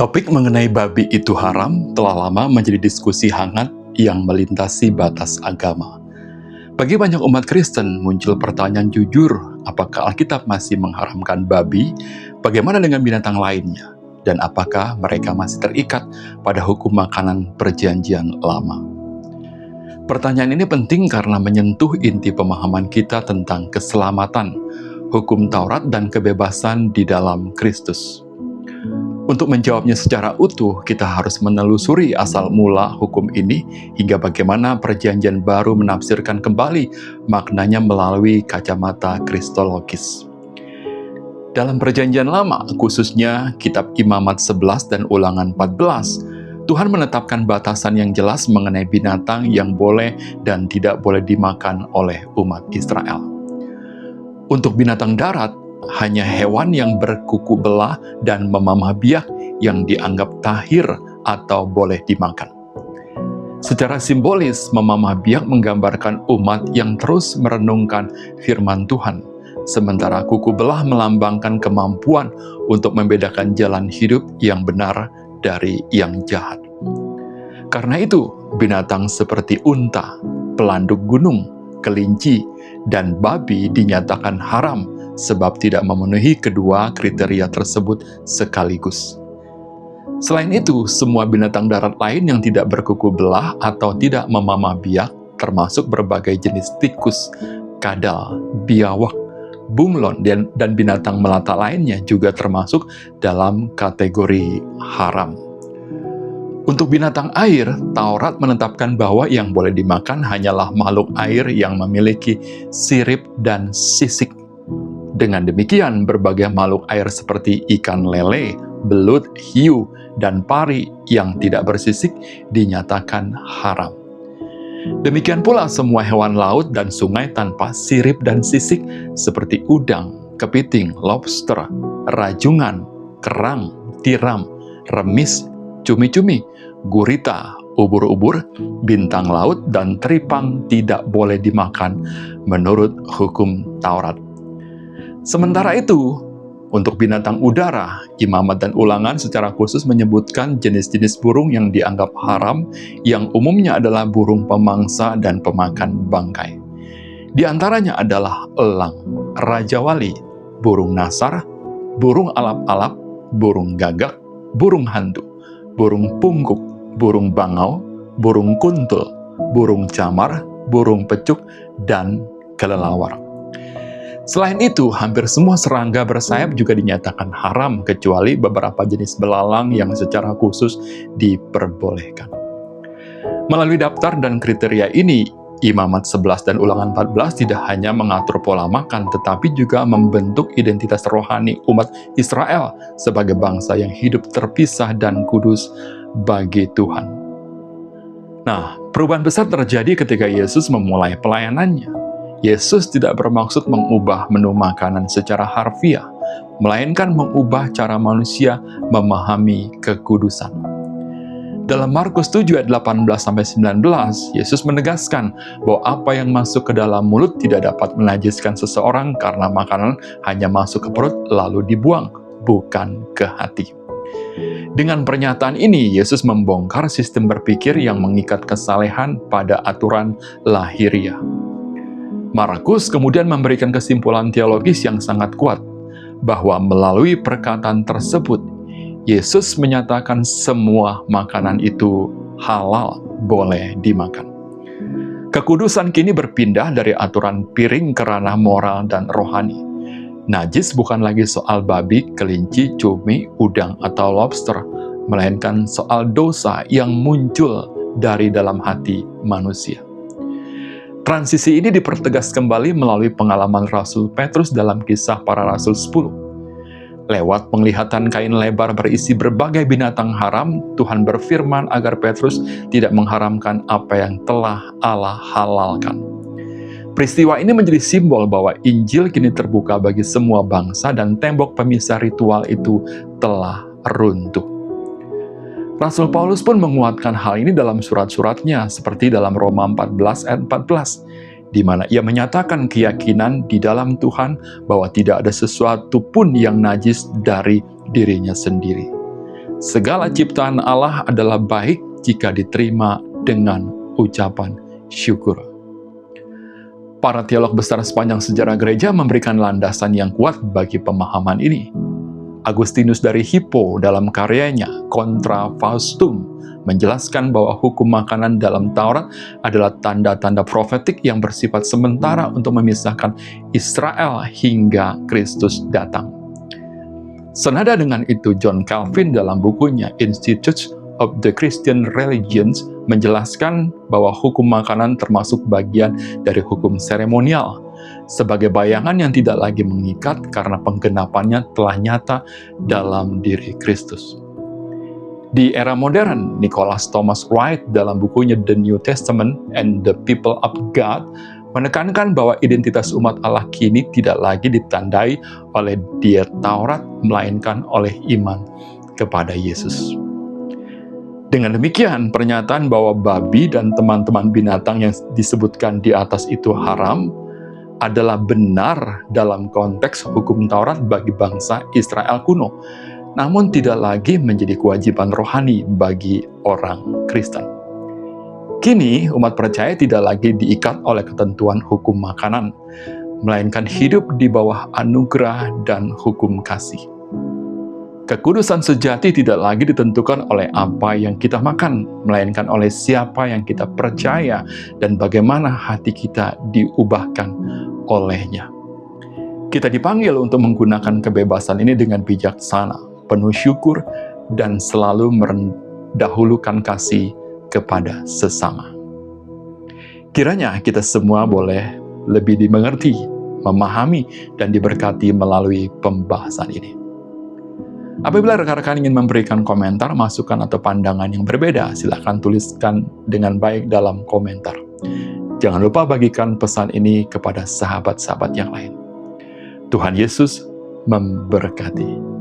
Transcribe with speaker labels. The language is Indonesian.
Speaker 1: Topik mengenai babi itu haram telah lama menjadi diskusi hangat yang melintasi batas agama. Bagi banyak umat Kristen muncul pertanyaan jujur, apakah Alkitab masih mengharamkan babi? Bagaimana dengan binatang lainnya? Dan apakah mereka masih terikat pada hukum makanan perjanjian lama? Pertanyaan ini penting karena menyentuh inti pemahaman kita tentang keselamatan, hukum Taurat dan kebebasan di dalam Kristus. Untuk menjawabnya secara utuh, kita harus menelusuri asal mula hukum ini hingga bagaimana perjanjian baru menafsirkan kembali maknanya melalui kacamata kristologis. Dalam perjanjian lama, khususnya kitab Imamat 11 dan Ulangan 14, Tuhan menetapkan batasan yang jelas mengenai binatang yang boleh dan tidak boleh dimakan oleh umat Israel. Untuk binatang darat, hanya hewan yang berkuku belah dan memamah biak yang dianggap tahir atau boleh dimakan. Secara simbolis, memamah biak menggambarkan umat yang terus merenungkan firman Tuhan, sementara kuku belah melambangkan kemampuan untuk membedakan jalan hidup yang benar dari yang jahat. Karena itu, binatang seperti unta, pelanduk gunung, kelinci, dan babi dinyatakan haram sebab tidak memenuhi kedua kriteria tersebut sekaligus. Selain itu, semua binatang darat lain yang tidak berkuku belah atau tidak memamah biak, termasuk berbagai jenis tikus, kadal, biawak, bunglon, dan binatang melata lainnya juga termasuk dalam kategori haram. Untuk binatang air, Taurat menetapkan bahwa yang boleh dimakan hanyalah makhluk air yang memiliki sirip dan sisik. Dengan demikian, berbagai makhluk air seperti ikan lele, belut, hiu, dan pari yang tidak bersisik dinyatakan haram. Demikian pula semua hewan laut dan sungai tanpa sirip dan sisik seperti udang, kepiting, lobster, rajungan, kerang, tiram, remis, cumi-cumi, gurita, ubur-ubur, bintang laut, dan teripang tidak boleh dimakan menurut hukum Taurat. Sementara itu, untuk binatang udara, Imamat dan Ulangan secara khusus menyebutkan jenis-jenis burung yang dianggap haram, yang umumnya adalah burung pemangsa dan pemakan bangkai. Di antaranya adalah elang, rajawali, burung nasar, burung alap-alap, burung gagak, burung hantu, burung pungguk, burung bangau, burung kuntul, burung camar, burung pecuk, dan kelelawar. Selain itu, hampir semua serangga bersayap juga dinyatakan haram, kecuali beberapa jenis belalang yang secara khusus diperbolehkan. Melalui daftar dan kriteria ini, Imamat 11 dan Ulangan 14 tidak hanya mengatur pola makan, tetapi juga membentuk identitas rohani umat Israel sebagai bangsa yang hidup terpisah dan kudus bagi Tuhan. Nah, perubahan besar terjadi ketika Yesus memulai pelayanannya. Yesus tidak bermaksud mengubah menu makanan secara harfiah, melainkan mengubah cara manusia memahami kekudusan. Dalam Markus 7 ayat 18-19, Yesus menegaskan bahwa apa yang masuk ke dalam mulut tidak dapat menajiskan seseorang karena makanan hanya masuk ke perut lalu dibuang, bukan ke hati. Dengan pernyataan ini, Yesus membongkar sistem berpikir yang mengikat kesalehan pada aturan lahiriah. Markus kemudian memberikan kesimpulan teologis yang sangat kuat, bahwa melalui perkataan tersebut, Yesus menyatakan semua makanan itu halal, boleh dimakan. Kekudusan kini berpindah dari aturan piring ke ranah moral dan rohani. Najis bukan lagi soal babi, kelinci, cumi, udang, atau lobster, melainkan soal dosa yang muncul dari dalam hati manusia. Transisi ini dipertegas kembali melalui pengalaman Rasul Petrus dalam Kisah Para Rasul 10. Lewat penglihatan kain lebar berisi berbagai binatang haram, Tuhan berfirman agar Petrus tidak mengharamkan apa yang telah Allah halalkan. Peristiwa ini menjadi simbol bahwa Injil kini terbuka bagi semua bangsa dan tembok pemisah ritual itu telah runtuh. Rasul Paulus pun menguatkan hal ini dalam surat-suratnya, seperti dalam Roma 14 ayat 14, di mana ia menyatakan keyakinan di dalam Tuhan bahwa tidak ada sesuatu pun yang najis dari dirinya sendiri. Segala ciptaan Allah adalah baik jika diterima dengan ucapan syukur. Para teolog besar sepanjang sejarah gereja memberikan landasan yang kuat bagi pemahaman ini. Agustinus dari Hippo dalam karyanya Contra Faustum menjelaskan bahwa hukum makanan dalam Taurat adalah tanda-tanda profetik yang bersifat sementara untuk memisahkan Israel hingga Kristus datang. Senada dengan itu, John Calvin dalam bukunya Institutes of the Christian Religions menjelaskan bahwa hukum makanan termasuk bagian dari hukum seremonial, sebagai bayangan yang tidak lagi mengikat karena penggenapannya telah nyata dalam diri Kristus. Di era modern, Nicholas Thomas Wright dalam bukunya The New Testament and the People of God menekankan bahwa identitas umat Allah kini tidak lagi ditandai oleh diet Taurat, melainkan oleh iman kepada Yesus. Dengan demikian, pernyataan bahwa babi dan teman-teman binatang yang disebutkan di atas itu haram adalah benar dalam konteks hukum Taurat bagi bangsa Israel kuno, namun tidak lagi menjadi kewajiban rohani bagi orang Kristen. Kini, umat percaya tidak lagi diikat oleh ketentuan hukum makanan, melainkan hidup di bawah anugerah dan hukum kasih. Kekudusan sejati tidak lagi ditentukan oleh apa yang kita makan, melainkan oleh siapa yang kita percaya dan bagaimana hati kita diubahkan olehnya. Kita dipanggil untuk menggunakan kebebasan ini dengan bijaksana, penuh syukur, dan selalu mendahulukan kasih kepada sesama. Kiranya kita semua boleh lebih dimengerti, memahami, dan diberkati melalui pembahasan ini. Apabila rekan-rekan ingin memberikan komentar, masukan, atau pandangan yang berbeda, silakan tuliskan dengan baik dalam komentar. Jangan lupa bagikan pesan ini kepada sahabat-sahabat yang lain. Tuhan Yesus memberkati.